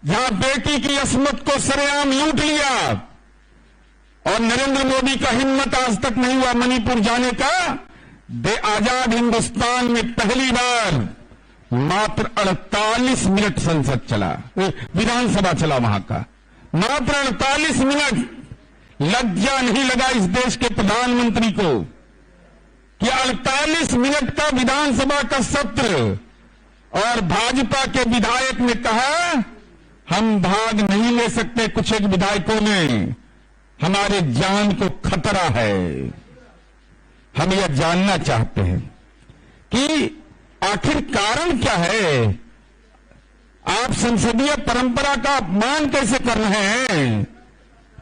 जहां बेटी की अस्मत को सरेआम लूट लिया और नरेंद्र मोदी का हिम्मत आज तक नहीं हुआ मणिपुर जाने का। आजाद हिंदुस्तान में पहली बार मात्र 48 मिनट संसद चला, विधानसभा चला वहां का, मात्र 48 मिनट। लज्जा नहीं लगा इस देश के प्रधानमंत्री को कि 48 मिनट का विधानसभा का सत्र, और भाजपा के विधायक ने कहा हम भाग नहीं ले सकते, कुछ एक विधायकों ने, हमारे जान को खतरा है। हम यह जानना चाहते हैं कि आखिर कारण क्या है। आप संसदीय परंपरा का अपमान कैसे कर रहे हैं?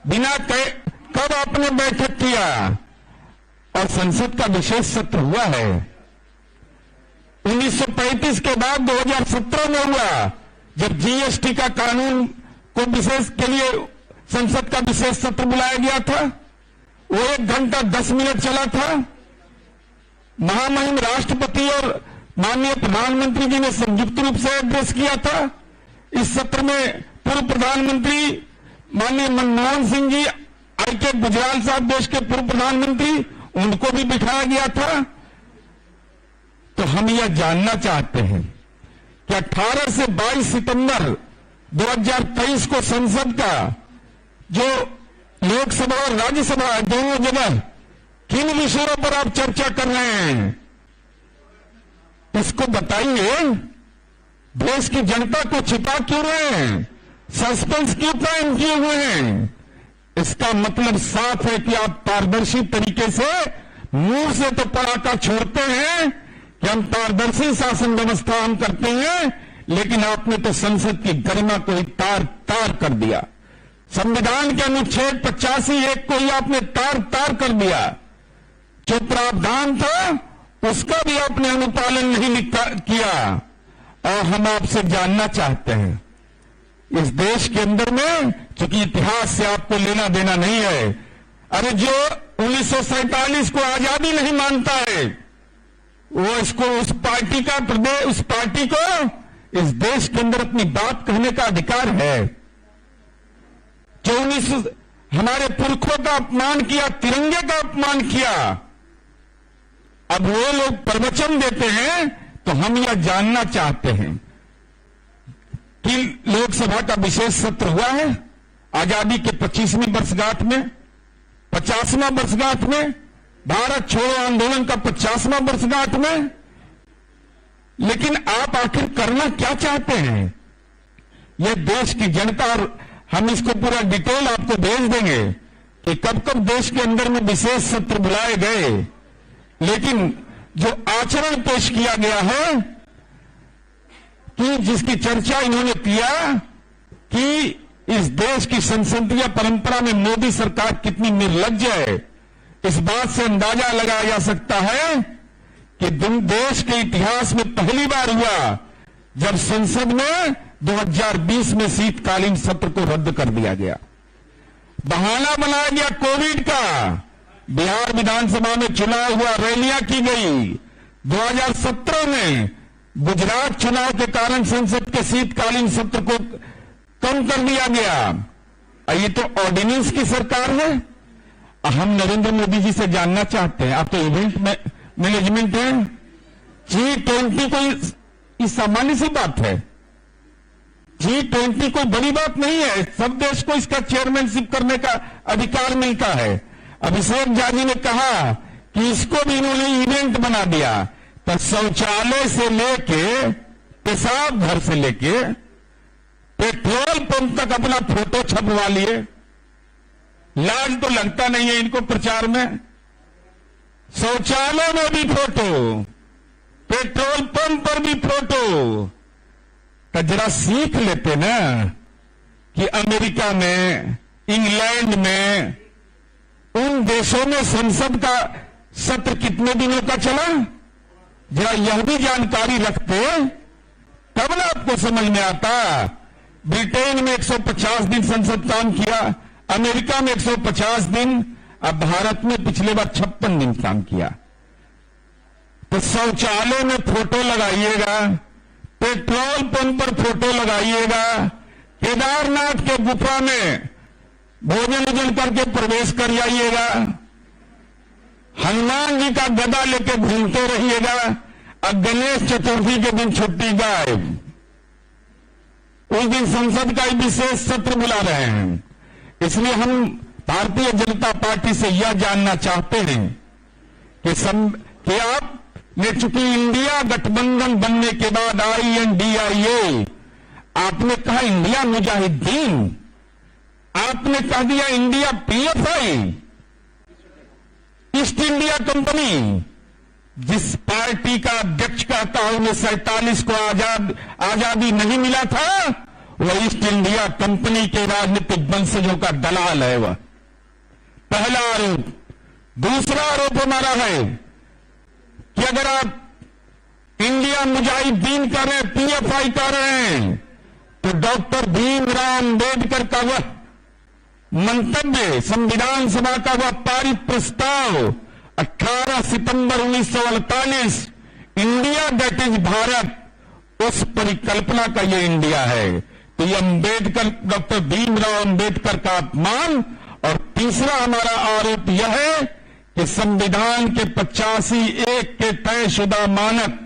बिना कब आपने बैठक किया? और संसद का विशेष सत्र हुआ है 1935 के बाद 2017 में हुआ, जब जीएसटी का कानून को विशेष के लिए संसद का विशेष सत्र बुलाया गया था। वो 1 घंटा 10 मिनट चला था। महामहिम राष्ट्रपति और माननीय प्रधानमंत्री जी ने संयुक्त रूप से एड्रेस किया था। इस सत्र में पूर्व प्रधानमंत्री माननीय मनमोहन सिंह जी, आईके गुजराल साहब देश के पूर्व प्रधानमंत्री, उनको भी बिठाया गया था। तो हम यह जानना चाहते हैं कि 18 से 22 सितंबर 2023 को संसद का जो लोकसभा और राज्यसभा दोनों जगह किन विषयों पर आप चर्चा कर रहे हैं, इसको बताइए। देश की जनता को छिपा क्यों रहे हैं? सस्पेंस क्यों कायम किए हुए हैं? इसका मतलब साफ है कि आप पारदर्शी तरीके से मुंह से तो पड़ाका छोड़ते हैं कि हम पारदर्शी शासन व्यवस्था हम करते हैं, लेकिन आपने तो संसद की गरिमा को ही तार तार कर दिया। संविधान के अनुच्छेद 85(1) को ही आपने तार तार कर दिया। जो प्रावधान था उसका भी आपने अनुपालन नहीं किया। और हम आपसे जानना चाहते हैं, इस देश के अंदर में, चूंकि इतिहास से आपको लेना देना नहीं है, अरे जो 1947 को आजादी नहीं मानता है, वो इसको उस पार्टी को इस देश के अंदर अपनी बात कहने का अधिकार है। जो हमारे पुरखों का अपमान किया, तिरंगे का अपमान किया, अब वो लोग प्रवचन देते हैं। तो हम यह जानना चाहते हैं कि लोकसभा का विशेष सत्र हुआ है आजादी के 25वीं वर्षगांठ में, 50वां वर्षगांठ में, भारत छोड़ो आंदोलन का 50वां वर्षगांठ में, लेकिन आप आखिर करना क्या चाहते हैं? यह देश की जनता, और हम इसको पूरा डिटेल आपको भेज देंगे कि कब कब देश के अंदर में विशेष सत्र बुलाए गए, लेकिन जो आचरण पेश किया गया है कि जिसकी चर्चा इन्होंने किया कि इस देश की संसदीय परंपरा में मोदी सरकार कितनी निर्लज्ज है, इस बात से अंदाजा लगाया जा सकता है कि देश के इतिहास में पहली बार हुआ जब संसद में 2020 में शीतकालीन सत्र को रद्द कर दिया गया। बहाना बनाया गया कोविड का। बिहार विधानसभा में चुनाव हुआ, रैलियां की गई। 2017 में गुजरात चुनाव के कारण संसद के शीतकालीन सत्र को कम कर दिया गया। ये तो ऑर्डिनेंस की सरकार है। हम नरेंद्र मोदी जी से जानना चाहते हैं, आप तो इवेंट मैनेजमेंट है, G20 कोई सामान्य सी बात है। G20 कोई बड़ी बात नहीं है। सब देश को इसका चेयरमैनशिप करने का अधिकार मिलता है। अभिषेक झा जी ने कहा कि इसको भी इन्होंने इवेंट बना दिया। तो शौचालय से लेके, पेशाब घर से लेके, पेट्रोल पंप तक अपना फोटो छपवा लिए। लाज तो लगता नहीं है इनको प्रचार में। शौचालय में भी फोटो, पेट्रोल पंप पर भी फोटो। तो जरा सीख लेते ना कि अमेरिका में, इंग्लैंड में, उन देशों में संसद का सत्र कितने दिनों का चला, जरा यह भी जानकारी रखते तब ना आपको समझ में आता। ब्रिटेन में 150 दिन संसद काम किया, अमेरिका में 150 दिन, अब भारत में पिछले बार 56 दिन काम किया। तो शौचालय में फोटो लगाइएगा, पेट्रोल पंप पर फोटो लगाइएगा, केदारनाथ के गुफा में भोजन वोजन करके प्रवेश कर जाइएगा, हनुमान जी का गदा लेके घूमते रहिएगा, और गणेश चतुर्थी के दिन छुट्टी गायब। उस दिन संसद का विशेष सत्र बुला रहे हैं। इसलिए हम भारतीय जनता पार्टी से यह जानना चाहते हैं कि आपने चूंकि इंडिया गठबंधन बनने के बाद INDIA, आपने कहा इंडिया मुजाहिदीन, आपने कह दिया India PFI, east India company, जिस पार्टी का अध्यक्ष कहता है 1947 को आजादी नहीं मिला था, वह ईस्ट इंडिया कंपनी के राजनीतिक वंशजों का दलाल है। वह पहला आरोप। दूसरा आरोप हमारा है कि अगर आप इंडिया मुजाहिदीन कर रहे हैं, PFI कर रहे हैं, तो डॉक्टर भीमराव अम्बेडकर का वह मंतव्य, संविधान सभा का वह पारित प्रस्ताव 18 सितंबर 1948, इंडिया दैट इज भारत, उस परिकल्पना का ये इंडिया है। तो ये अम्बेडकर, डॉक्टर भीमराव अम्बेडकर का अपमान। और तीसरा हमारा आरोप यह है कि संविधान के 85(1) के तयशुदा मानक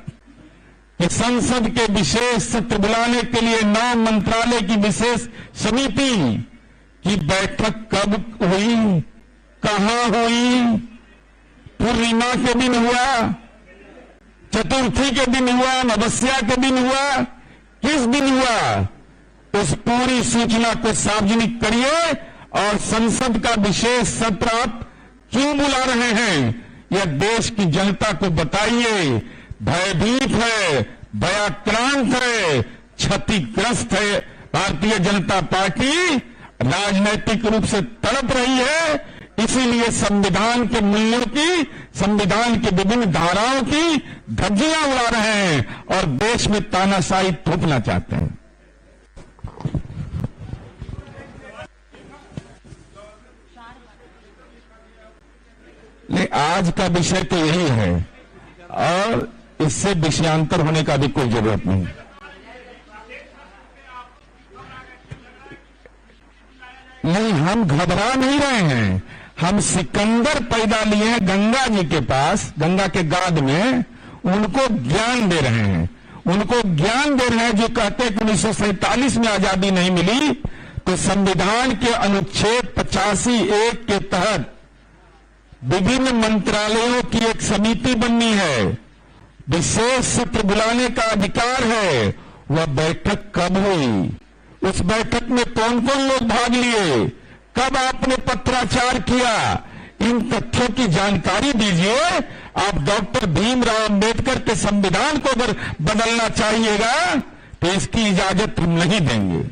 कि संसद के विशेष सत्र बुलाने के लिए 9 मंत्रालय की विशेष समिति की बैठक कब हुई, कहां हुई, पूर्णिमा के दिन हुआ, चतुर्थी के दिन हुआ, अमावस्या के दिन हुआ, किस दिन हुआ, उस पूरी सूचना को सार्वजनिक करिए। और संसद का विशेष सत्र आप क्यों बुला रहे हैं, यह देश की जनता को बताइए। भयभीत है, भयाक्रांत है, क्षतिग्रस्त है। भारतीय जनता पार्टी राजनैतिक रूप से तड़प रही है। इसीलिए संविधान के मूल्यों की, संविधान की विभिन्न धाराओं की धज्जियां उड़ा रहे हैं और देश में तानाशाही थोपना चाहते हैं। नहीं, आज का विषय तो यही है और इससे विषयांतर होने का भी कोई जरूरत नहीं। नहीं, हम घबरा नहीं रहे हैं। हम सिकंदर पैदा लिए हैं गंगा जी के पास, गंगा के गाद में, उनको ज्ञान दे रहे हैं। उनको ज्ञान दे रहे हैं जो कहते हैं कि 1947 में आजादी नहीं मिली, तो संविधान के अनुच्छेद 85(1) के तहत विभिन्न मंत्रालयों की एक समिति बननी है, विशेष सत्र बुलाने का अधिकार है। वह बैठक कब हुई, उस बैठक में कौन कौन लोग भाग लिए, कब आपने पत्राचार किया, इन तथ्यों की जानकारी दीजिए। आप डॉक्टर भीमराव अम्बेडकर के संविधान को अगर बदलना चाहिएगा तो इसकी इजाजत हम नहीं देंगे।